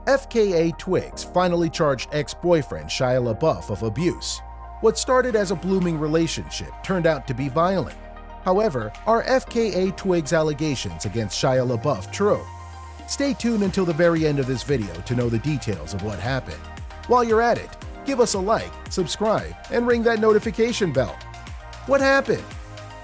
FKA Twigs finally charged ex-boyfriend Shia LaBeouf of abuse. What started as a blooming relationship turned out to be violent. However, are FKA Twigs' allegations against Shia LaBeouf true? Stay tuned until the very end of this video to know the details of what happened. While you're at it, give us a like, subscribe, and ring that notification bell. What happened?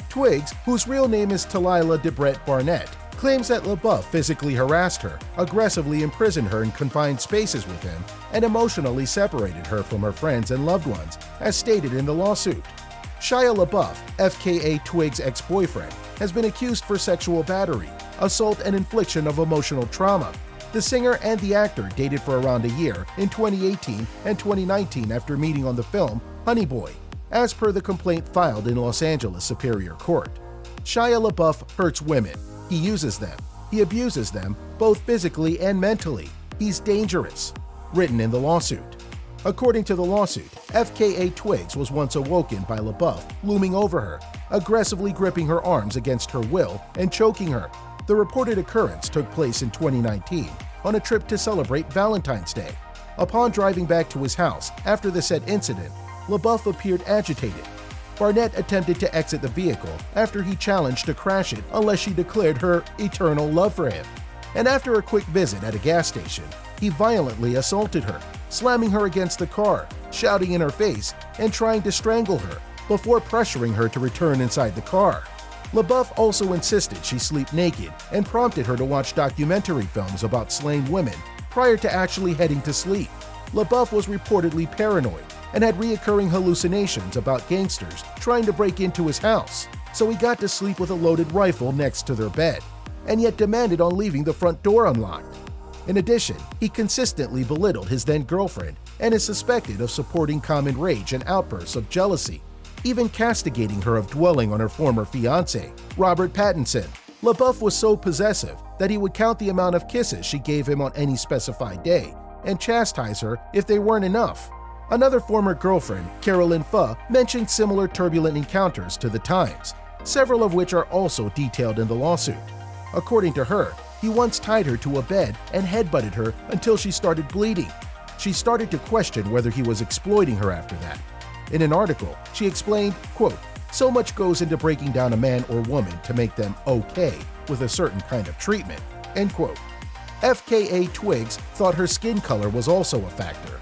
Twigs, whose real name is Talila DeBrett Barnett, claims that LaBeouf physically harassed her, aggressively imprisoned her in confined spaces with him, and emotionally separated her from her friends and loved ones, as stated in the lawsuit. Shia LaBeouf, FKA Twigs' ex-boyfriend, has been accused for sexual battery, assault, and infliction of emotional trauma. The singer and the actor dated for around a year in 2018 and 2019 after meeting on the film Honey Boy, as per the complaint filed in Los Angeles Superior Court. Shia LaBeouf hurts women. He uses them. He abuses them, both physically and mentally. He's dangerous. Written in the lawsuit. According to the lawsuit, FKA Twigs was once awoken by LaBeouf looming over her, aggressively gripping her arms against her will and choking her. The reported occurrence took place in 2019 on a trip to celebrate Valentine's Day. Upon driving back to his house after the said incident, LaBeouf appeared agitated. Barnett attempted to exit the vehicle after he challenged to crash it unless she declared her eternal love for him. And after a quick visit at a gas station, he violently assaulted her, slamming her against the car, shouting in her face, and trying to strangle her before pressuring her to return inside the car. LaBeouf also insisted she sleep naked and prompted her to watch documentary films about slain women prior to actually heading to sleep. LaBeouf was reportedly paranoid and had reoccurring hallucinations about gangsters trying to break into his house, so he got to sleep with a loaded rifle next to their bed, and yet demanded on leaving the front door unlocked. In addition, he consistently belittled his then-girlfriend and is suspected of supporting common rage and outbursts of jealousy, even castigating her of dwelling on her former fiancé, Robert Pattinson. LaBeouf was so possessive that he would count the amount of kisses she gave him on any specified day and chastise her if they weren't enough. Another former girlfriend, Carolyn Pha, mentioned similar turbulent encounters to the Times, several of which are also detailed in the lawsuit. According to her, he once tied her to a bed and headbutted her until she started bleeding. She started to question whether he was exploiting her after that. In an article, she explained, quote, "So much goes into breaking down a man or woman to make them okay with a certain kind of treatment," end quote. FKA Twigs thought her skin color was also a factor.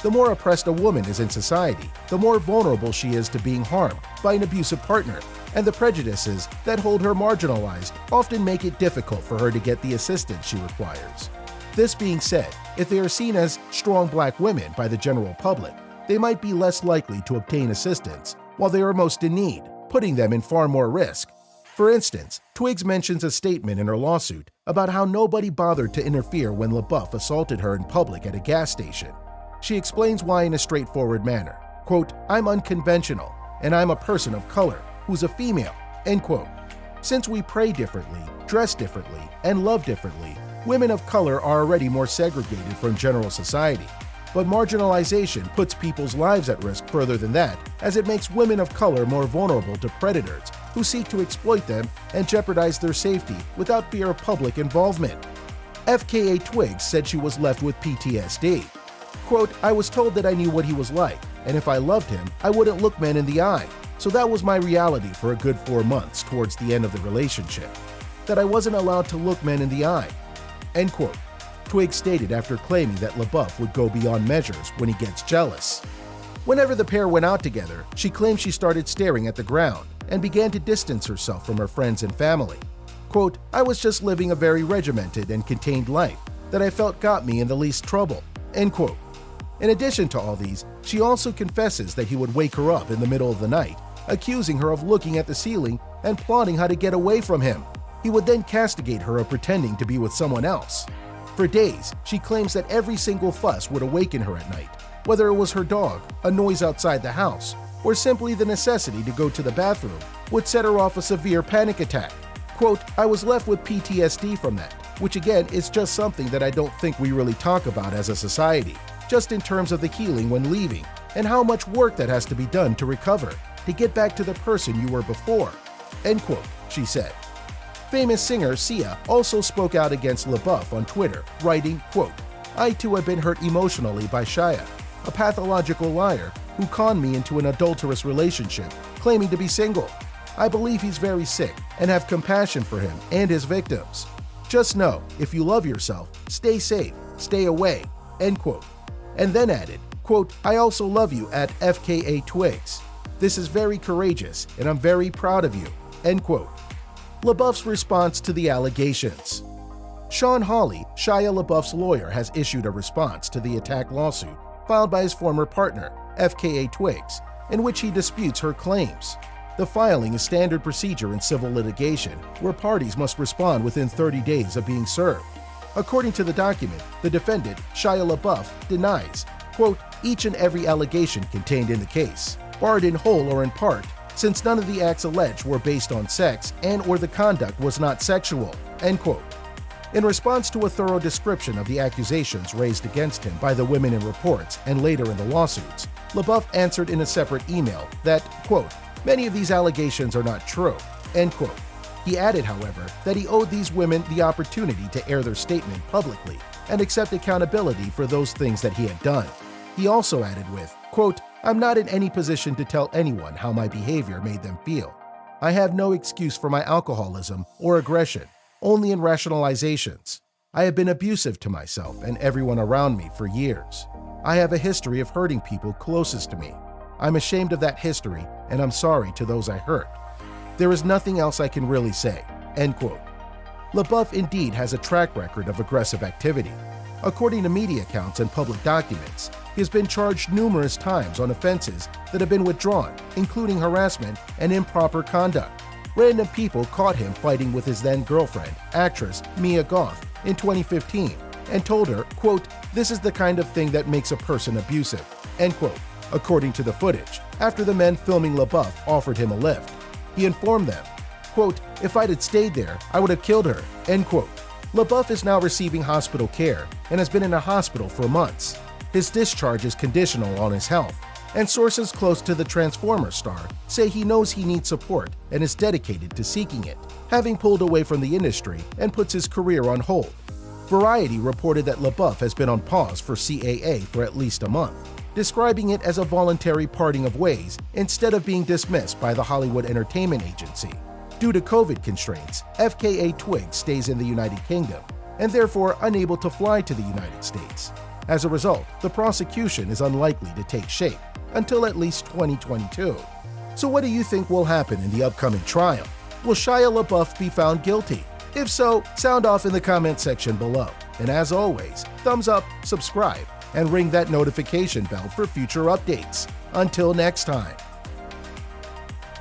The more oppressed a woman is in society, the more vulnerable she is to being harmed by an abusive partner, and the prejudices that hold her marginalized often make it difficult for her to get the assistance she requires. This being said, if they are seen as strong black women by the general public, they might be less likely to obtain assistance while they are most in need, putting them in far more risk. For instance, Twigs mentions a statement in her lawsuit about how nobody bothered to interfere when LaBeouf assaulted her in public at a gas station. She explains why in a straightforward manner, quote, "I'm unconventional, and I'm a person of color, who's a female," end quote. Since we pray differently, dress differently, and love differently, women of color are already more segregated from general society. But marginalization puts people's lives at risk further than that, as it makes women of color more vulnerable to predators who seek to exploit them and jeopardize their safety without fear of public involvement. FKA Twigs said she was left with PTSD. Quote, "I was told that I knew what he was like, and if I loved him, I wouldn't look men in the eye. So that was my reality for a good 4 months towards the end of the relationship, that I wasn't allowed to look men in the eye," end quote. Twigs stated after claiming that LaBeouf would go beyond measures when he gets jealous. Whenever the pair went out together, she claimed she started staring at the ground and began to distance herself from her friends and family. Quote, "I was just living a very regimented and contained life that I felt got me in the least trouble," end quote. In addition to all these, she also confesses that he would wake her up in the middle of the night, accusing her of looking at the ceiling and plotting how to get away from him. He would then castigate her of pretending to be with someone else. For days, she claims that every single fuss would awaken her at night, whether it was her dog, a noise outside the house, or simply the necessity to go to the bathroom would set her off a severe panic attack. Quote, "I was left with PTSD from that, which again is just something that I don't think we really talk about as a society, just in terms of the healing when leaving, and how much work that has to be done to recover, to get back to the person you were before," end quote, she said. Famous singer Sia also spoke out against LaBeouf on Twitter, writing, quote, I too have been hurt emotionally by Shia, a pathological liar who conned me into an adulterous relationship, claiming to be single. I believe he's very sick and have compassion for him and his victims. Just know, if you love yourself, stay safe, stay away," end quote. And then added, quote, "I also love you at FKA Twigs. This is very courageous and I'm very proud of you," end quote. LaBeouf's response to the allegations. Sean Hawley, Shia LaBeouf's lawyer, has issued a response to the attack lawsuit filed by his former partner, FKA Twigs, in which he disputes her claims. The filing is standard procedure in civil litigation, where parties must respond within 30 days of being served. According to the document, the defendant, Shia LaBeouf, denies, quote, "each and every allegation contained in the case, barred in whole or in part, since none of the acts alleged were based on sex and/or the conduct was not sexual," end quote. In response to a thorough description of the accusations raised against him by the women in reports and later in the lawsuits, LaBeouf answered in a separate email that, quote, "many of these allegations are not true," end quote. He added, however, that he owed these women the opportunity to air their statement publicly and accept accountability for those things that he had done. He also added with, quote, "I'm not in any position to tell anyone how my behavior made them feel. I have no excuse for my alcoholism or aggression, only in rationalizations. I have been abusive to myself and everyone around me for years. I have a history of hurting people closest to me. I'm ashamed of that history and I'm sorry to those I hurt. There is nothing else I can really say," end quote. LaBeouf indeed has a track record of aggressive activity. According to media accounts and public documents, he has been charged numerous times on offenses that have been withdrawn, including harassment and improper conduct. Random people caught him fighting with his then-girlfriend, actress Mia Goth, in 2015 and told her, quote, "this is the kind of thing that makes a person abusive," end quote, according to the footage, after the men filming LaBeouf offered him a lift. He informed them, quote, "if I'd had stayed there, I would have killed her," end quote. LaBeouf is now receiving hospital care and has been in a hospital for months. His discharge is conditional on his health, and sources close to the Transformers star say he knows he needs support and is dedicated to seeking it, having pulled away from the industry and puts his career on hold. Variety reported that LaBeouf has been on pause for CAA for at least a month, describing it as a voluntary parting of ways instead of being dismissed by the Hollywood Entertainment Agency. Due to COVID constraints, FKA Twigs stays in the United Kingdom and therefore unable to fly to the United States. As a result, the prosecution is unlikely to take shape until at least 2022. So what do you think will happen in the upcoming trial? Will Shia LaBeouf be found guilty? If so, sound off in the comment section below. And as always, thumbs up, subscribe, and ring that notification bell for future updates. Until next time.